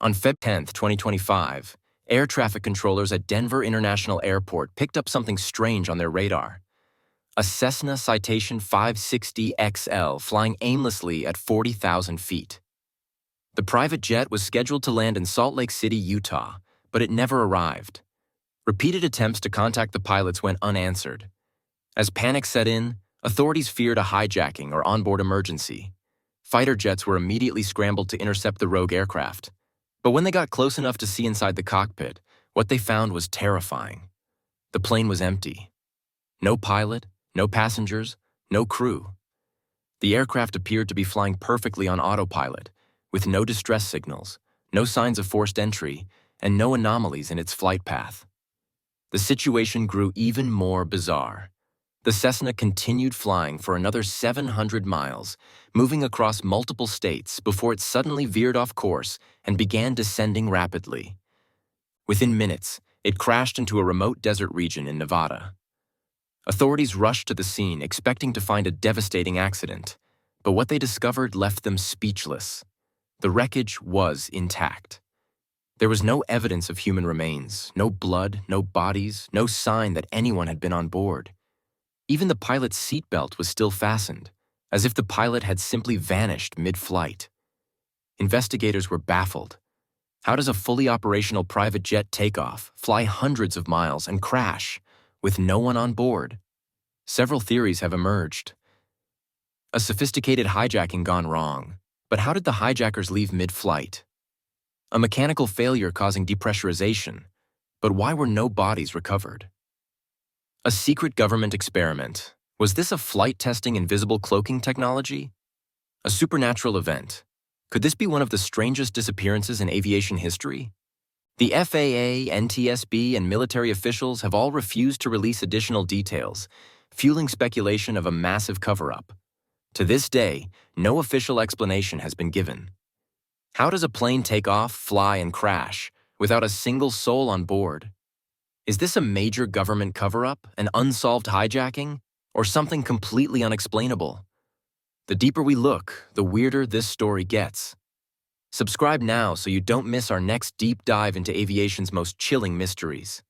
On Feb 10, 2025, air traffic controllers at Denver International Airport picked up something strange on their radar. A Cessna Citation 560XL flying aimlessly at 40,000 feet. The private jet was scheduled to land in Salt Lake City, Utah, but it never arrived. Repeated attempts to contact the pilots went unanswered. As panic set in, authorities feared a hijacking or onboard emergency. Fighter jets were immediately scrambled to intercept the rogue aircraft. But when they got close enough to see inside the cockpit, what they found was terrifying. The plane was empty. No pilot, no passengers, no crew. The aircraft appeared to be flying perfectly on autopilot, with no distress signals, no signs of forced entry, and no anomalies in its flight path. The situation grew even more bizarre. The Cessna continued flying for another 700 miles, moving across multiple states before it suddenly veered off course and began descending rapidly. Within minutes, it crashed into a remote desert region in Nevada. Authorities rushed to the scene expecting to find a devastating accident, but what they discovered left them speechless. The wreckage was intact. There was no evidence of human remains, no blood, no bodies, no sign that anyone had been on board. Even the pilot's seatbelt was still fastened, as if the pilot had simply vanished mid-flight. Investigators were baffled. How does a fully operational private jet take off, fly hundreds of miles, and crash, with no one on board? Several theories have emerged. A sophisticated hijacking gone wrong, but how did the hijackers leave mid-flight? A mechanical failure causing depressurization, but why were no bodies recovered? A secret government experiment. Was this a flight-testing invisible cloaking technology? A supernatural event. Could this be one of the strangest disappearances in aviation history? The FAA, NTSB, and military officials have all refused to release additional details, fueling speculation of a massive cover-up. To this day, no official explanation has been given. How does a plane take off, fly, and crash without a single soul on board? Is this a major government cover-up, an unsolved hijacking, or something completely unexplainable? The deeper we look, the weirder this story gets. Subscribe now so you don't miss our next deep dive into aviation's most chilling mysteries.